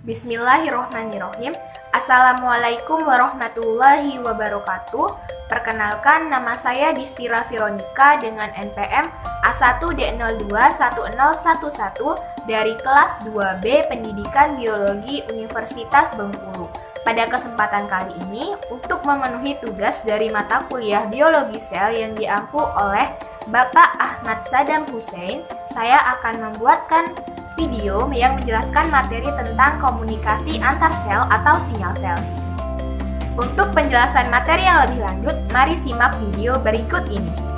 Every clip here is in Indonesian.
Bismillahirrohmanirrohim. Assalamualaikum warahmatullahi wabarakatuh. Perkenalkan, nama saya Distira Veronica dengan NPM A1D021011 dari kelas 2B Pendidikan Biologi Universitas Bengkulu. Pada kesempatan kali ini, untuk memenuhi tugas dari mata kuliah Biologi Sel yang diampu oleh Bapak Ahmad Sadam Hussein, saya akan membuatkan video yang menjelaskan materi tentang komunikasi antar sel atau sinyal sel. Untuk penjelasan materi yang lebih lanjut, mari simak video berikut ini.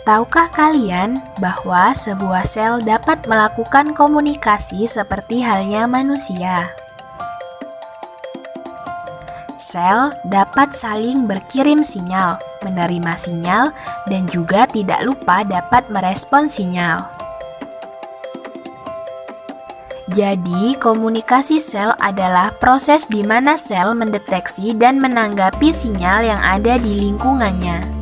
Tahukah kalian bahwa sebuah sel dapat melakukan komunikasi seperti halnya manusia? Sel dapat saling berkirim sinyal, menerima sinyal, dan juga tidak lupa dapat merespons sinyal. Jadi, komunikasi sel adalah proses di mana sel mendeteksi dan menanggapi sinyal yang ada di lingkungannya.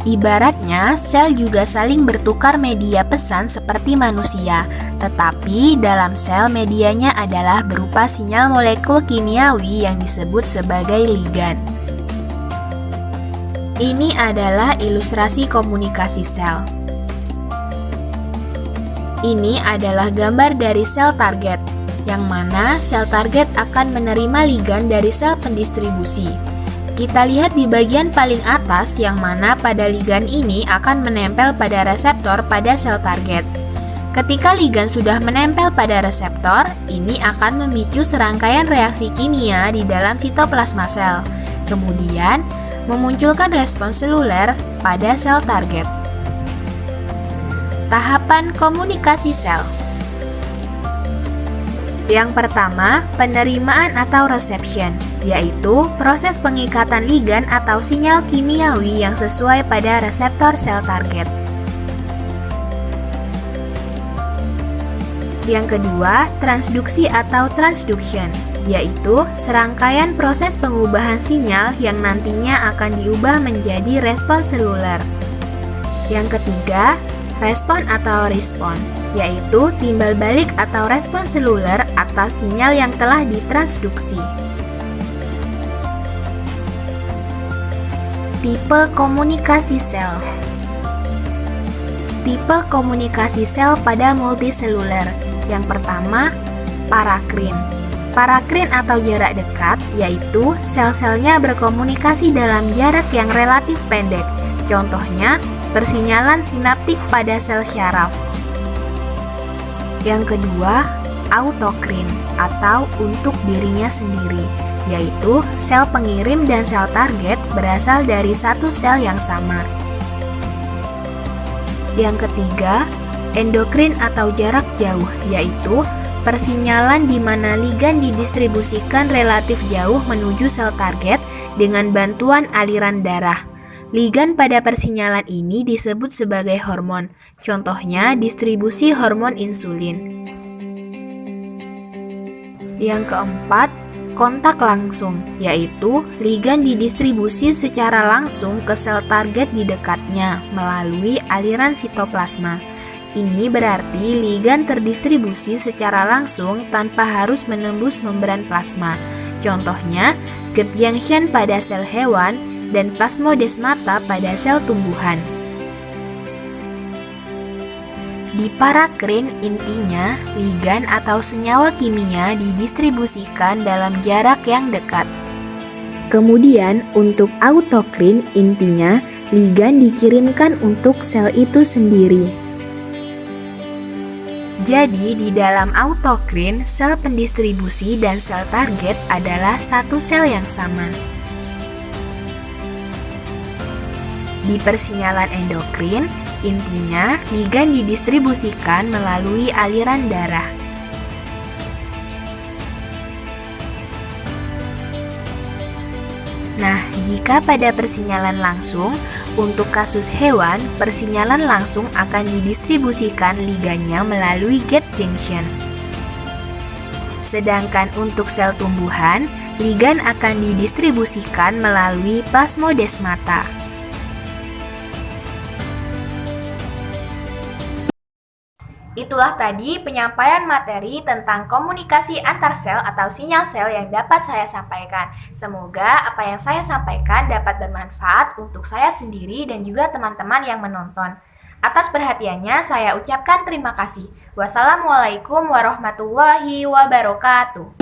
Ibaratnya, sel juga saling bertukar media pesan seperti manusia, tetapi dalam sel medianya adalah berupa sinyal molekul kimiawi yang disebut sebagai ligan. Ini adalah ilustrasi komunikasi sel. Ini adalah gambar dari sel target, yang mana sel target akan menerima ligan dari sel pendistribusi. Kita lihat di bagian paling atas yang mana pada ligan ini akan menempel pada reseptor pada sel target. Ketika ligan sudah menempel pada reseptor, ini akan memicu serangkaian reaksi kimia di dalam sitoplasma sel. Kemudian, memunculkan respons seluler pada sel target. Tahapan komunikasi sel. Yang pertama, penerimaan atau reception, yaitu proses pengikatan ligan atau sinyal kimiawi yang sesuai pada reseptor sel target. Yang kedua, transduksi atau transduction, yaitu serangkaian proses pengubahan sinyal yang nantinya akan diubah menjadi respons seluler. Yang ketiga, respon atau respon, yaitu timbal balik atau respons seluler atas sinyal yang telah ditransduksi. Tipe komunikasi sel. Tipe komunikasi sel pada multiseluler. Yang pertama, parakrin. Parakrin atau jarak dekat, yaitu sel-selnya berkomunikasi dalam jarak yang relatif pendek. Contohnya, persinyalan sinaptik pada sel syaraf. Yang kedua, autokrin atau untuk dirinya sendiri, yaitu sel pengirim dan sel target berasal dari satu sel yang sama. Yang ketiga, endokrin atau jarak jauh, yaitu persinyalan di mana ligan didistribusikan relatif jauh menuju sel target dengan bantuan aliran darah. Ligan pada persinyalan ini disebut sebagai hormon, contohnya distribusi hormon insulin. Yang keempat, kontak langsung, yaitu ligan didistribusi secara langsung ke sel target di dekatnya melalui aliran sitoplasma. Ini berarti ligan terdistribusi secara langsung tanpa harus menembus membran plasma. Contohnya, gap junction pada sel hewan dan plasmodesmata pada sel tumbuhan. Di parakrin, intinya ligan atau senyawa kimia didistribusikan dalam jarak yang dekat. Kemudian untuk autokrin, intinya ligan dikirimkan untuk sel itu sendiri. Jadi di dalam autokrin, sel pendistribusi dan sel target adalah satu sel yang sama. Di persinyalan endokrin, Intinya, ligan didistribusikan melalui aliran darah. Nah, jika pada persinyalan langsung, untuk kasus hewan, persinyalan langsung akan didistribusikan ligannya melalui gap junction. Sedangkan untuk sel tumbuhan, ligan akan didistribusikan melalui plasmodesmata. Itulah tadi penyampaian materi tentang komunikasi antar sel atau sinyal sel yang dapat saya sampaikan. Semoga apa yang saya sampaikan dapat bermanfaat untuk saya sendiri dan juga teman-teman yang menonton. Atas perhatiannya saya ucapkan terima kasih. Wassalamualaikum warahmatullahi wabarakatuh.